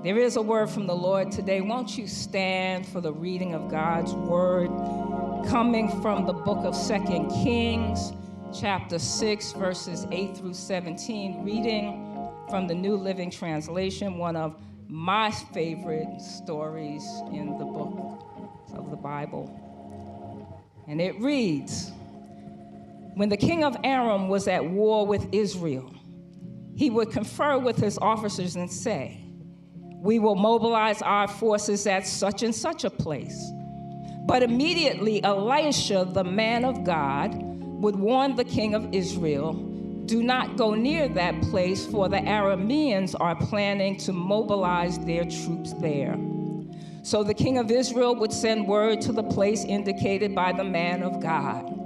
There is a word from the Lord today. Won't you stand for the reading of God's word coming from the book of 2 Kings, chapter 6, verses 8 through 17, reading from the New Living Translation, one of my favorite stories in the book of the Bible. And it reads, when the king of Aram was at war with Israel, he would confer with his officers and say, we will mobilize our forces at such and such a place. But immediately Elisha, the man of God, would warn the king of Israel, do not go near that place, for the Arameans are planning to mobilize their troops there. So the king of Israel would send word to the place indicated by the man of God.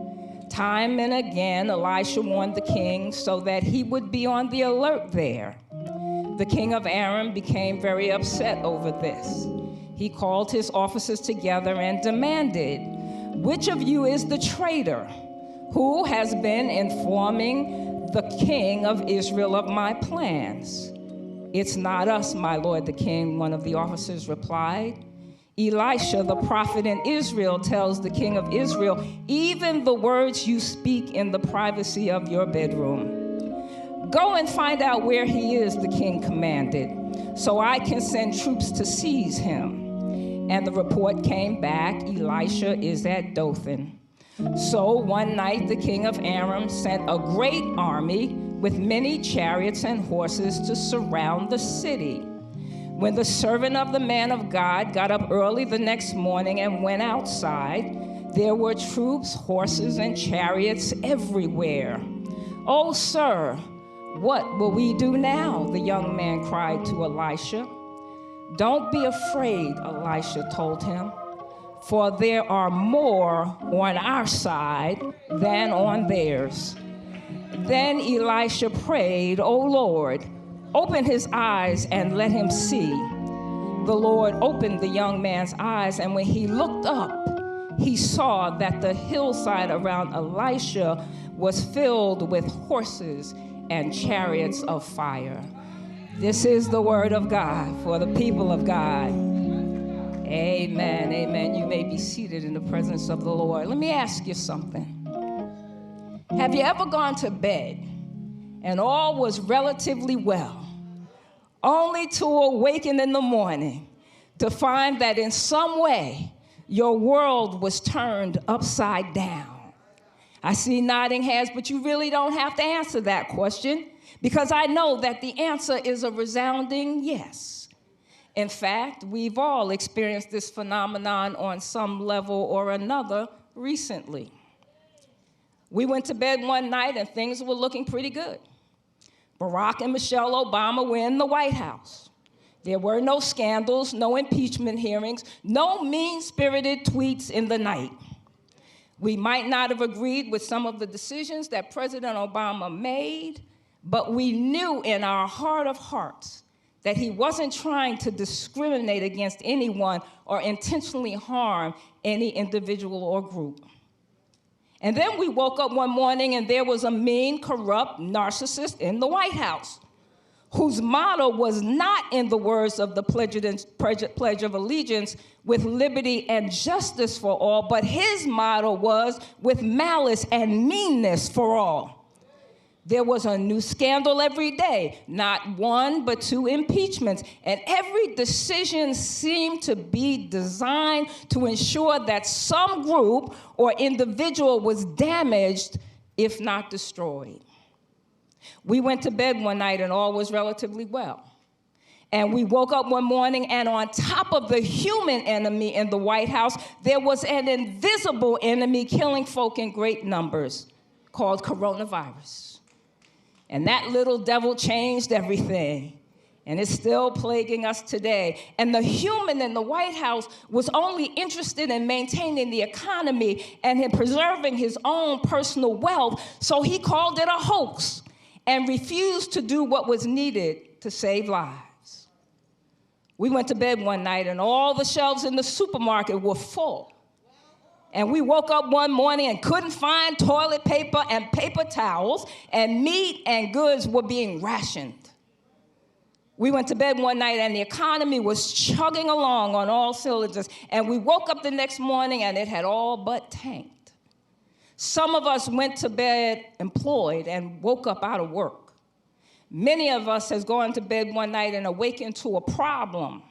Time and again, Elisha warned the king so that he would be on the alert there. The king of Aram became very upset over this. He called his officers together and demanded, which of you is the traitor who has been informing the king of Israel of my plans? It's not us, my lord the king, one of the officers replied. Elisha, the prophet in Israel, tells the king of Israel, even the words you speak in the privacy of your bedroom. Go and find out where he is, the king commanded, so I can send troops to seize him. And the report came back, Elisha is at Dothan. So one night the king of Aram sent a great army with many chariots and horses to surround the city. When the servant of the man of God got up early the next morning and went outside, there were troops, horses, and chariots everywhere. Oh, sir, what will we do now? The young man cried to Elisha. Don't be afraid, Elisha told him, for there are more on our side than on theirs. Then Elisha prayed, O Lord, open his eyes and let him see. The Lord opened the young man's eyes, and when he looked up, he saw that the hillside around Elisha was filled with horses and chariots of fire. This is the word of God for the people of God. Amen, amen. You may be seated in the presence of the Lord. Let me ask you something. Have you ever gone to bed and all was relatively well, only to awaken in the morning to find that in some way your world was turned upside down? I see nodding heads, but you really don't have to answer that question, because I know that the answer is a resounding yes. In fact, we've all experienced this phenomenon on some level or another recently. We went to bed one night and things were looking pretty good. Barack and Michele Obama were in the White House. There were no scandals, no impeachment hearings, no mean-spirited tweets in the night. We might not have agreed with some of the decisions that President Obama made, but we knew in our heart of hearts that he wasn't trying to discriminate against anyone or intentionally harm any individual or group. And then we woke up one morning and there was a mean, corrupt narcissist in the White House whose motto was not in the words of the Pledge of Allegiance, with liberty and justice for all, but his motto was with malice and meanness for all. There was a new scandal every day, not one, but two impeachments, and every decision seemed to be designed to ensure that some group or individual was damaged, if not destroyed. We went to bed one night and all was relatively well. And we woke up one morning and on top of the human enemy in the White House, there was an invisible enemy killing folk in great numbers called coronavirus. And that little devil changed everything. And it's still plaguing us today. And the human in the White House was only interested in maintaining the economy and in preserving his own personal wealth, so he called it a hoax and refused to do what was needed to save lives. We went to bed one night and all the shelves in the supermarket were full. And we woke up one morning and couldn't find toilet paper and paper towels, and meat and goods were being rationed. We went to bed one night and the economy was chugging along on all cylinders, and we woke up the next morning and it had all but tanked. Some of us went to bed employed and woke up out of work. Many of us has gone to bed one night and awakened to a problem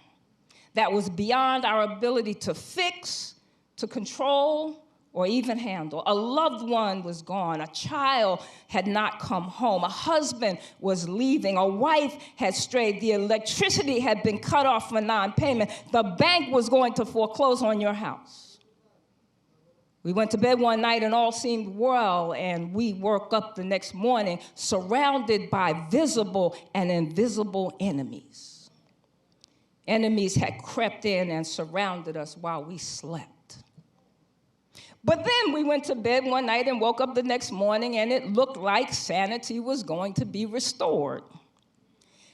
that was beyond our ability to fix, to control, or even handle. A loved one was gone. A child had not come home. A husband was leaving. A wife had strayed. The electricity had been cut off for non-payment. The bank was going to foreclose on your house. We went to bed one night and all seemed well, and we woke up the next morning surrounded by visible and invisible enemies. Enemies had crept in and surrounded us while we slept. But then we went to bed one night and woke up the next morning, and it looked like sanity was going to be restored.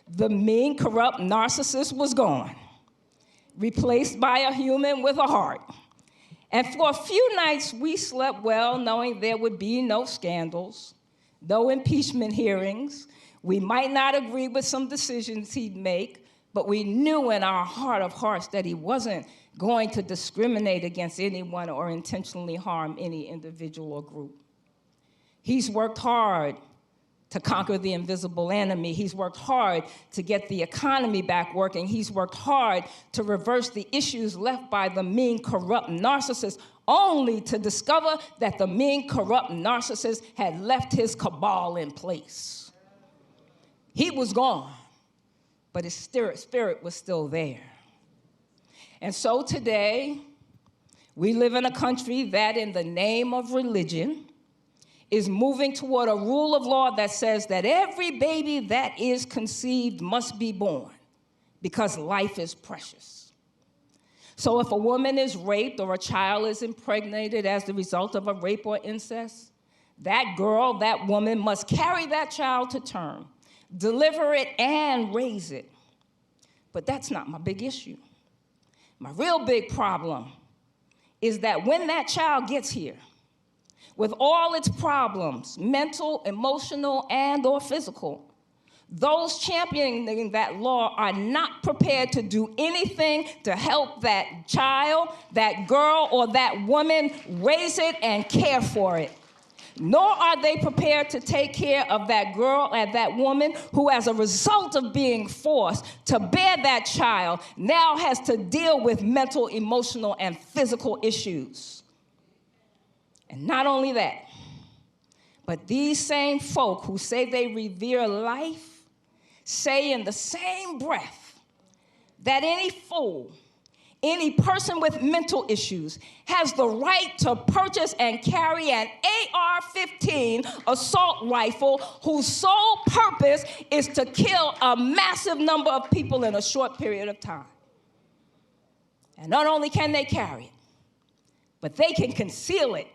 The mean, corrupt narcissist was gone, replaced by a human with a heart. And for a few nights, we slept well, knowing there would be no scandals, no impeachment hearings. We might not agree with some decisions he'd make, but we knew in our heart of hearts that he wasn't going to discriminate against anyone or intentionally harm any individual or group. He's worked hard to conquer the invisible enemy. He's worked hard to get the economy back working. He's worked hard to reverse the issues left by the mean, corrupt narcissist, only to discover that the mean, corrupt narcissist had left his cabal in place. He was gone, but his spirit was still there. And so today, we live in a country that, in the name of religion, is moving toward a rule of law that says that every baby that is conceived must be born because life is precious. So if a woman is raped or a child is impregnated as the result of a rape or incest, that girl, that woman must carry that child to term, deliver it, and raise it. But that's not my big issue. My real big problem is that when that child gets here, with all its problems, mental, emotional, and or physical, those championing that law are not prepared to do anything to help that child, that girl, or that woman raise it and care for it. Nor are they prepared to take care of that girl and that woman who, as a result of being forced to bear that child, now has to deal with mental, emotional, and physical issues. And not only that, but these same folk who say they revere life say in the same breath that any fool, any person with mental issues has the right to purchase and carry an AR-15 assault rifle whose sole purpose is to kill a massive number of people in a short period of time. And not only can they carry it, but they can conceal it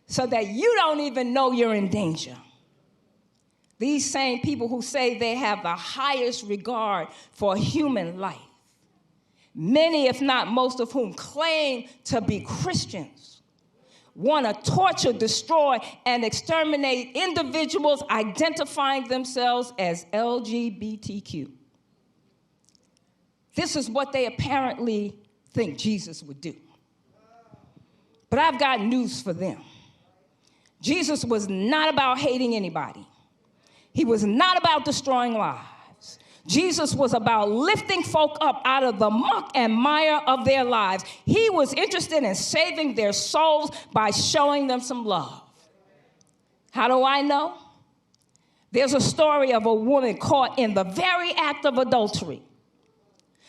so that you don't even know you're in danger. These same people who say they have the highest regard for human life, many, if not most of whom claim to be Christians, want to torture, destroy, and exterminate individuals identifying themselves as LGBTQ. This is what they apparently think Jesus would do. But I've got news for them. Jesus was not about hating anybody. He was not about destroying lives. Jesus was about lifting folk up out of the muck and mire of their lives. He was interested in saving their souls by showing them some love. How do I know? There's a story of a woman caught in the very act of adultery.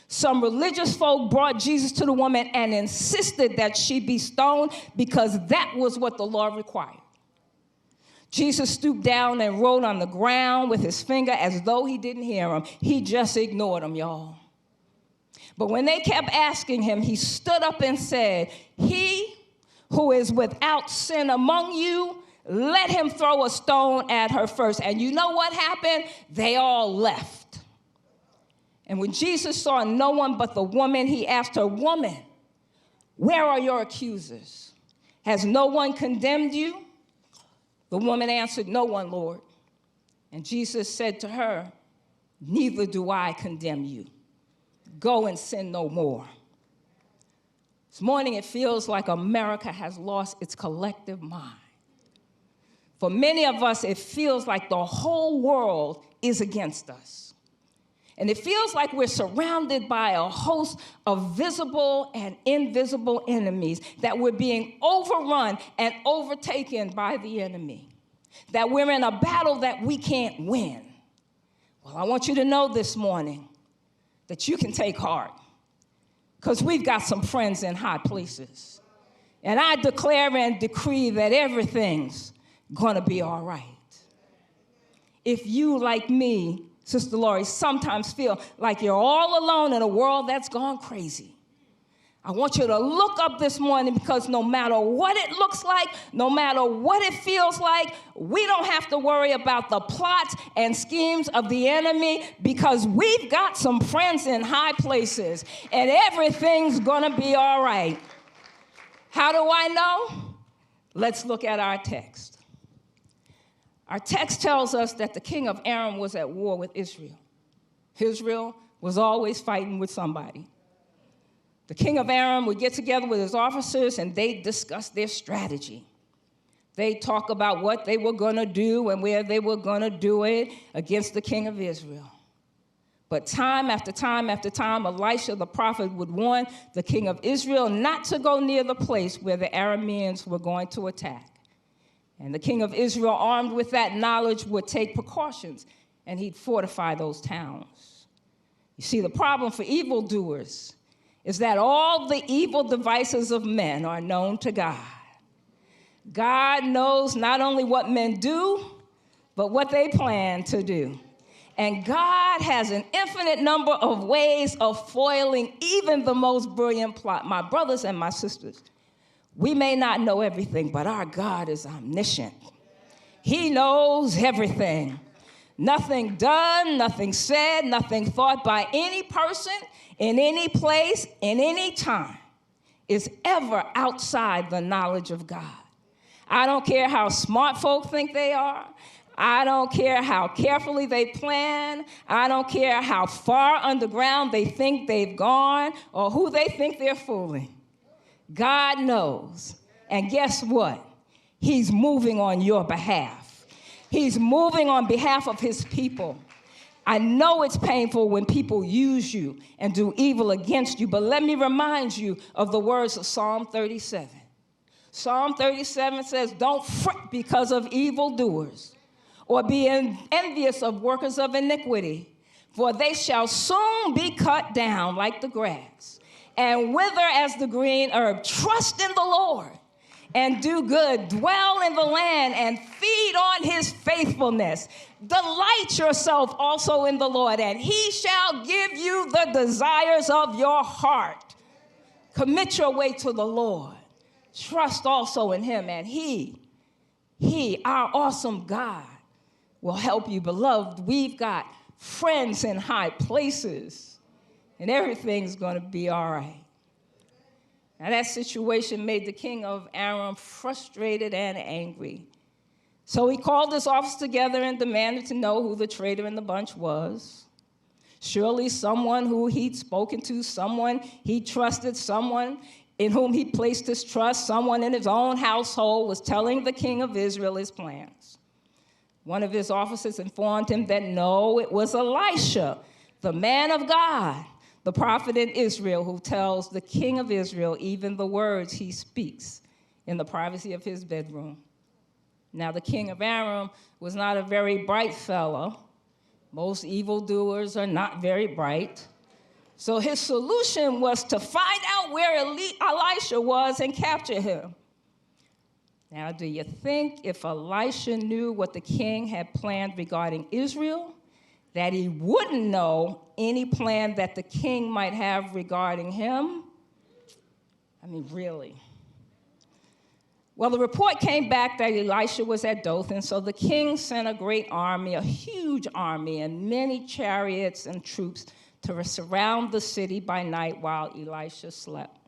Some religious folk brought Jesus to the woman and insisted that she be stoned because that was what the law required. Jesus stooped down and wrote on the ground with his finger as though he didn't hear them. He just ignored them, y'all. But when they kept asking him, he stood up and said, "He who is without sin among you, let him throw a stone at her first." And you know what happened? They all left. And when Jesus saw no one but the woman, he asked her, "Woman, where are your accusers? Has no one condemned you?" The woman answered, "No one, Lord." And Jesus said to her, neither do I condemn you. Go and sin no more. This morning, it feels like America has lost its collective mind. For many of us, it feels like the whole world is against us. And it feels like we're surrounded by a host of visible and invisible enemies, that we're being overrun and overtaken by the enemy, that we're in a battle that we can't win. Well, I want you to know this morning that you can take heart, because we've got some friends in high places. And I declare and decree that everything's going to be all right. If you, like me, Sister Lori, sometimes feel like you're all alone in a world that's gone crazy, I want you to look up this morning, because no matter what it looks like, no matter what it feels like, we don't have to worry about the plots and schemes of the enemy, because we've got some friends in high places, and everything's going to be all right. How do I know? Let's look at our text. Our text tells us that the king of Aram was at war with Israel. Israel was always fighting with somebody. The king of Aram would get together with his officers, and they'd discuss their strategy. They'd talk about what they were going to do and where they were going to do it against the king of Israel. But time after time after time, Elisha the prophet would warn the king of Israel not to go near the place where the Arameans were going to attack. And the king of Israel, armed with that knowledge, would take precautions, and he'd fortify those towns. You see, the problem for evildoers is that all the evil devices of men are known to God. God knows not only what men do, but what they plan to do. And God has an infinite number of ways of foiling even the most brilliant plot. My brothers and my sisters, we may not know everything, but our God is omniscient. He knows everything. Nothing done, nothing said, nothing thought by any person, in any place, in any time, is ever outside the knowledge of God. I don't care how smart folk think they are. I don't care how carefully they plan. I don't care how far underground they think they've gone or who they think they're fooling. God knows. And guess what? He's moving on your behalf. He's moving on behalf of his people. I know it's painful when people use you and do evil against you, but let me remind you of the words of Psalm 37. Psalm 37 says, don't fret because of evildoers, or be envious of workers of iniquity, for they shall soon be cut down like the grass, and wither as the green herb. Trust in the Lord and do good. Dwell in the land and feed on his faithfulness. Delight yourself also in the Lord, and he shall give you the desires of your heart. Commit your way to the Lord. Trust also in him, and he, our awesome God, will help you. Beloved, we've got friends in high places, and everything's going to be all right. Now, that situation made the king of Aram frustrated and angry. So he called his officers together and demanded to know who the traitor in the bunch was. Surely someone who he'd spoken to, someone he trusted, someone in whom he placed his trust, someone in his own household was telling the king of Israel his plans. One of his officers informed him that no, it was Elisha, the man of God, the prophet in Israel, who tells the king of Israel even the words he speaks in the privacy of his bedroom. Now, the king of Aram was not a very bright fellow. Most evildoers are not very bright. So his solution was to find out where Elisha was and capture him. Now, do you think if Elisha knew what the king had planned regarding Israel, that he wouldn't know any plan that the king might have regarding him? I mean, really. Well, the report came back that Elisha was at Dothan, so the king sent a great army, a huge army, and many chariots and troops to surround the city by night while Elisha slept.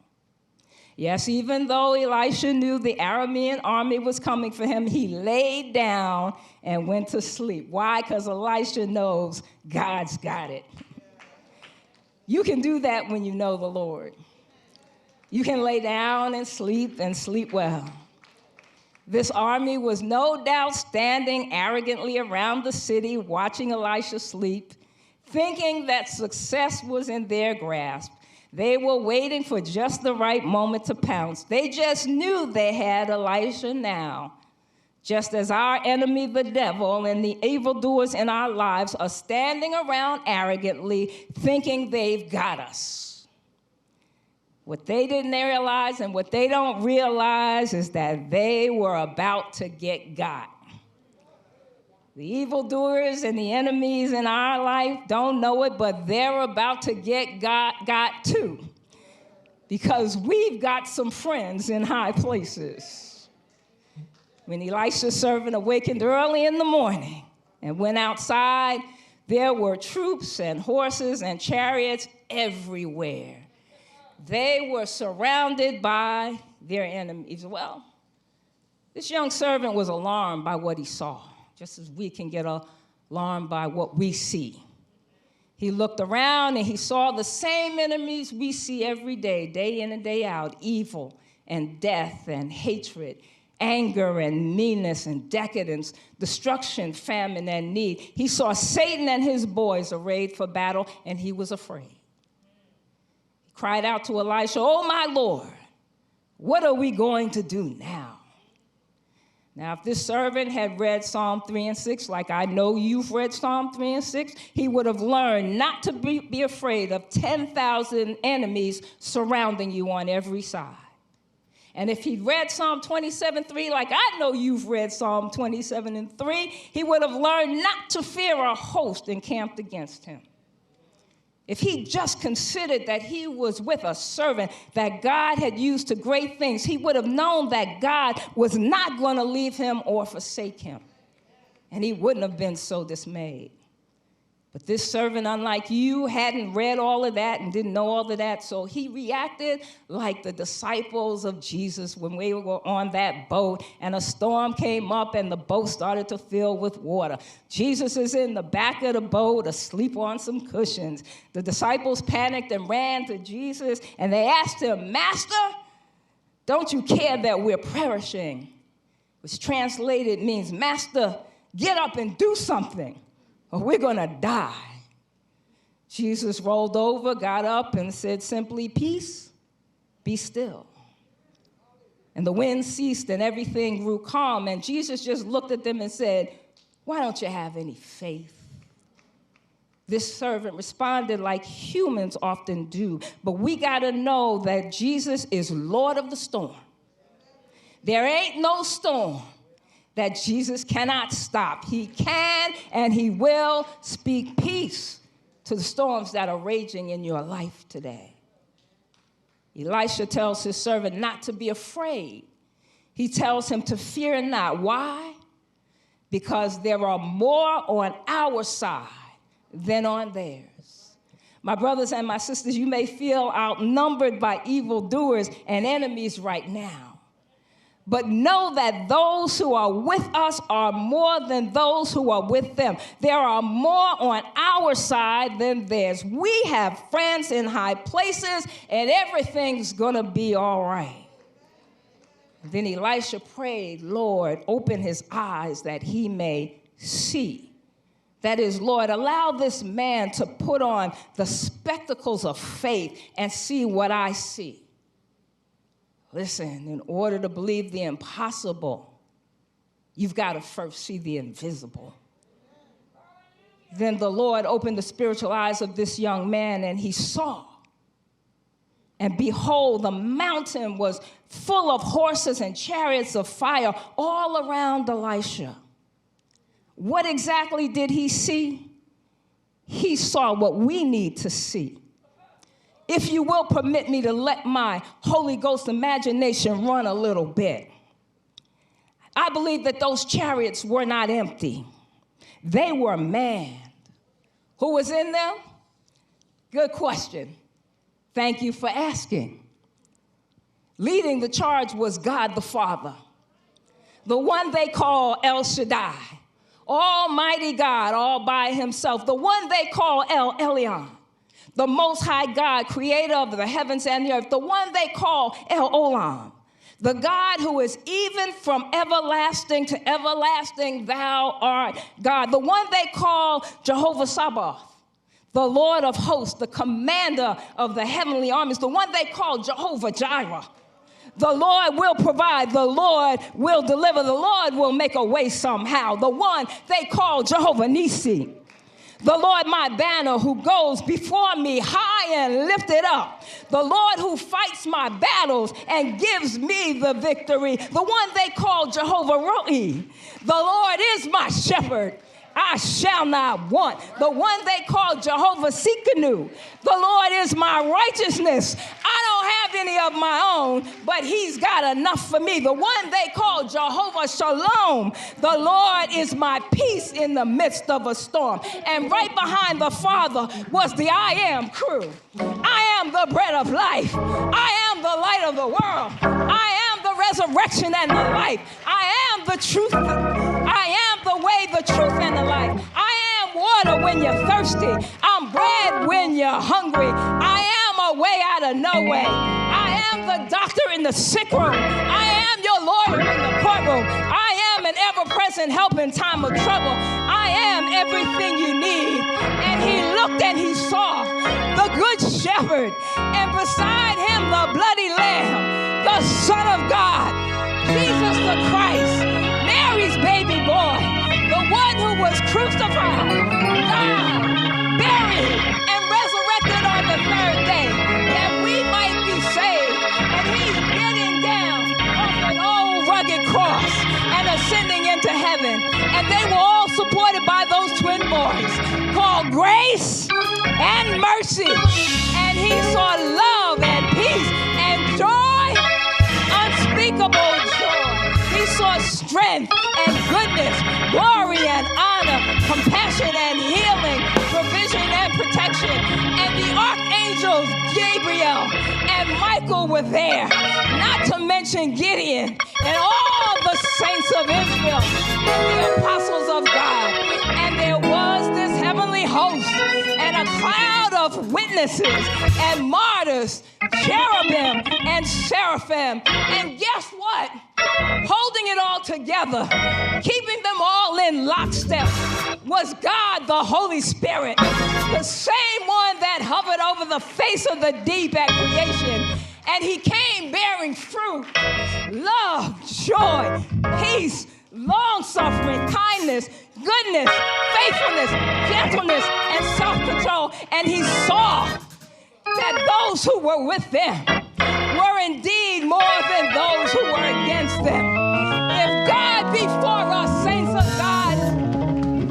Yes, even though Elisha knew the Aramean army was coming for him, he laid down and went to sleep. Why? Because Elisha knows God's got it. You can do that when you know the Lord. You can lay down and sleep well. This army was no doubt standing arrogantly around the city, watching Elisha sleep, thinking that success was in their grasp. They were waiting for just the right moment to pounce. They just knew they had Elisha now. Just as our enemy, the devil, and the evildoers in our lives are standing around arrogantly, thinking they've got us. What they didn't realize and what they don't realize is that they were about to get got. The evildoers and the enemies in our life don't know it, but they're about to get got too. Because we've got some friends in high places. When Elisha's servant awakened early in the morning and went outside, there were troops and horses and chariots everywhere. They were surrounded by their enemies. Well, this young servant was alarmed by what he saw, just as we can get alarmed by what we see. He looked around and he saw the same enemies we see every day in and day out: evil and death and hatred, anger and meanness and decadence, destruction, famine, and need. He saw Satan and his boys arrayed for battle, and he was afraid. He cried out to Elisha, "Oh, my Lord, what are we going to do now?" Now, if this servant had read Psalm 3 and 6, like I know you've read Psalm 3 and 6, he would have learned not to be afraid of 10,000 enemies surrounding you on every side. And if he'd read Psalm 27:3, like I know you've read Psalm 27:3, he would have learned not to fear a host encamped against him. If he just considered that he was with a servant that God had used to great things, he would have known that God was not going to leave him or forsake him. And he wouldn't have been so dismayed. But this servant, unlike you, hadn't read all of that and didn't know all of that, so he reacted like the disciples of Jesus when we were on that boat and a storm came up and the boat started to fill with water. Jesus is in the back of the boat asleep on some cushions. The disciples panicked and ran to Jesus and they asked him, "Master, don't you care that we're perishing?" Which translated means, "Master, get up and do something, or we're going to die." Jesus rolled over, got up, and said simply, "Peace, be still." And the wind ceased and everything grew calm. And Jesus just looked at them and said, "Why don't you have any faith?" This servant responded like humans often do. But we got to know that Jesus is Lord of the storm. There ain't no storm that Jesus cannot stop. He can and he will speak peace to the storms that are raging in your life today. Elisha tells his servant not to be afraid. He tells him to fear not. Why? Because there are more on our side than on theirs. My brothers and my sisters, you may feel outnumbered by evildoers and enemies right now. But know that those who are with us are more than those who are with them. There are more on our side than theirs. We have friends in high places, and everything's going to be all right. Then Elisha prayed, "Lord, open his eyes that he may see." That is, Lord, allow this man to put on the spectacles of faith and see what I see. Listen, in order to believe the impossible, you've got to first see the invisible. Then the Lord opened the spiritual eyes of this young man, and he saw. And behold, the mountain was full of horses and chariots of fire all around Elisha. What exactly did he see? He saw what we need to see. If you will permit me to let my Holy Ghost imagination run a little bit, I believe that those chariots were not empty. They were manned. Who was in them? Good question. Thank you for asking. Leading the charge was God the Father, the one they call El Shaddai, Almighty God all by himself, the one they call El Elyon, the Most High God, creator of the heavens and the earth, the one they call El Olam, the God who is even from everlasting to everlasting, thou art God, the one they call Jehovah Sabaoth, the Lord of hosts, the commander of the heavenly armies, the one they call Jehovah Jireh. The Lord will provide, the Lord will deliver, the Lord will make a way somehow. The one they call Jehovah Nissi. The Lord my banner who goes before me high and lifted up. The Lord who fights my battles and gives me the victory. The one they call Jehovah Roi. The Lord is my shepherd, I shall not want. The one they call Jehovah Tsidkenu. The Lord is my righteousness. I don't have any of my own, but he's got enough for me. The one they call Jehovah Shalom. The Lord is my peace in the midst of a storm. And right behind the Father was the I Am crew. I am the bread of life. I am the light of the world. I am the resurrection and the life. I am the truth. I am the way, the truth, and the life. I am water when you're thirsty. I'm bread when you're hungry. I am a way out of no way. I am the doctor in the sick room. I am your lawyer in the courtroom. I am an ever-present help in time of trouble. I am everything you need. And he looked and he saw the good shepherd, and beside him the bloody lamb, the Son of God, Jesus the Christ, Mary's baby boy, the one who was crucified, died, buried, and resurrected on the third day, that we might be saved. And he's getting down off an old rugged cross and ascending into heaven. And they were all supported by those twin boys called grace and mercy. And he saw love and peace and joy, unspeakable joy. He saw strength and goodness, glory and honor, compassion and healing, provision and protection. And the archangels Gabriel and Michael were there, not to mention Gideon and all the saints of Israel and the apostles of God. And there was this heavenly host and a cloud of witnesses and martyrs, cherubim and seraphim. And guess what? Holding it all together, keeping them all in lockstep, was God the Holy Spirit, the same one that hovered over the face of the deep at creation. And he came bearing fruit, love, joy, peace, long-suffering, kindness, goodness, faithfulness, gentleness, and self-control. And he saw that those who were with them were indeed more than those who were against them. If God be for us, saints of God,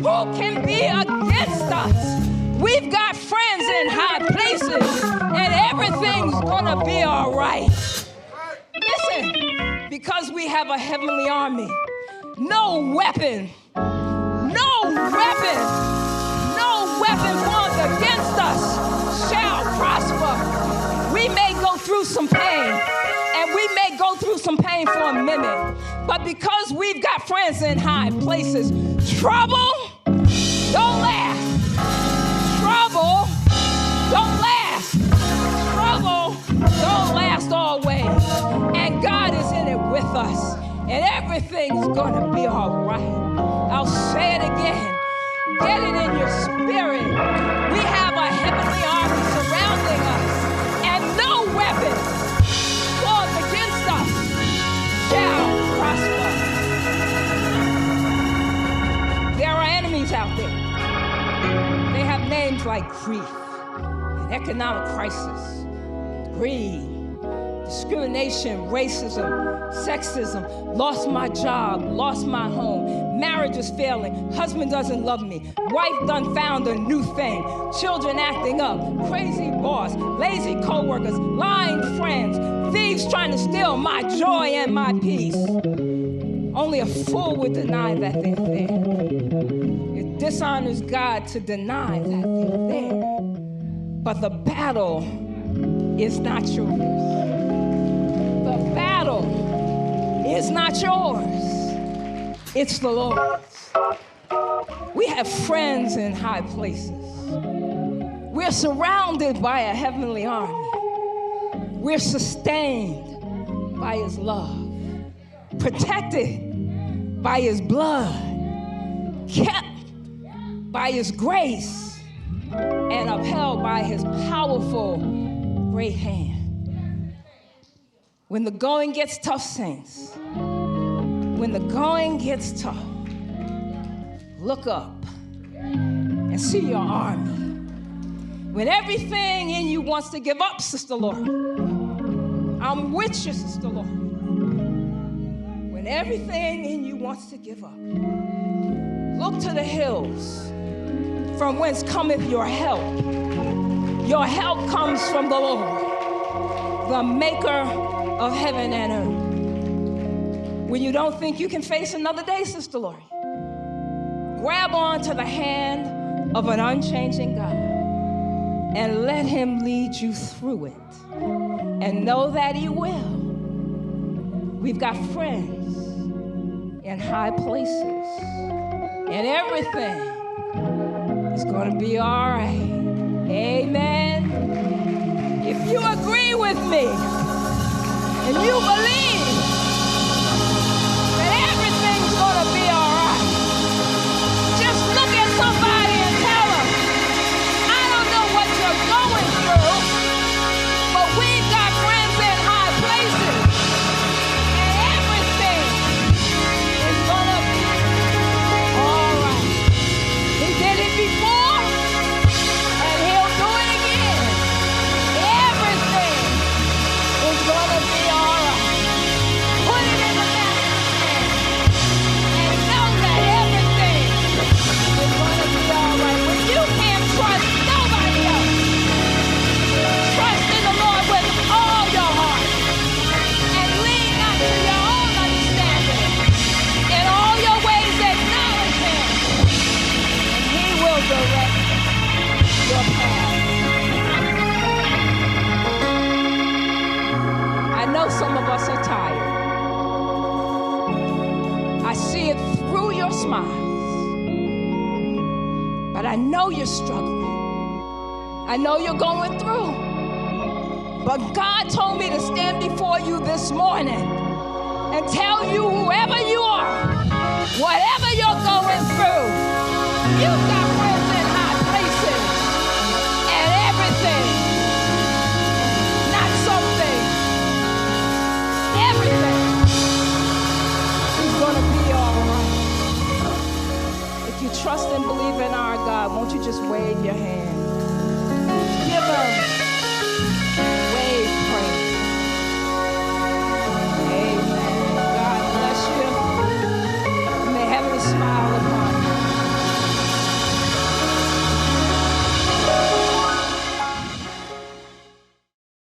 who can be against us? We've got friends in high places, and everything's gonna be all right. Listen, because we have a heavenly army, no weapon formed against us shall prosper. We may go through some pain, and we may go through some pain for a minute, but because we've got friends in high places, trouble don't last. Trouble don't last. Trouble don't last always. And God is in it with us, and everything's gonna be all right. I'll say it again. Get it in your spirit. We have a heavenly army surrounding us, and no weapon formed against us shall prosper. There are enemies out there. They have names like grief, and economic crisis, greed, discrimination, racism, sexism, lost my job, lost my home, marriage is failing, husband doesn't love me, wife done found a new thing, children acting up, crazy boss, lazy co-workers, lying friends, thieves trying to steal my joy and my peace. Only a fool would deny that they're there. It dishonors God to deny that they're there. But the battle is not yours. The The battle is not yours. It's the Lord's. We have friends in high places. We're surrounded by a heavenly army. We're sustained by his love, protected by his blood, kept by his grace, and upheld by his powerful great hand. When the going gets tough, saints, when the going gets tough, look up and see your army. When everything in you wants to give up, Sister Laura, I'm with you, Sister Laura. When everything in you wants to give up, look to the hills from whence cometh your help. Your help comes from the Lord, the maker of heaven and earth. When you don't think you can face another day, Sister Lori, grab on to the hand of an unchanging God and let him lead you through it. And know that he will. We've got friends in high places, and everything is going to be all right. Amen. If you agree with me and you believe that everything's going to be all right, just look at somebody and tell them, I don't know what you're going through, but we've got friends in high places, and everything is going to be all right. He did it before, and he'll do it again. Everything is going to be all right. Put it in the master's hand and know that everything is going to be all right. When you can't trust nobody else, trust in the Lord with all your heart and lean not to your own understanding. In all your ways acknowledge him, and he will direct your path. I know some of us are tired. I see it through your smiles. But I know you're struggling. I know you're going through. But God told me to stand before you this morning and tell you, whoever you are, whatever you're going through, you've got friends in high places, and everything, not something, everything is going to be all right. If you trust and believe in our God, won't you just wave your hand?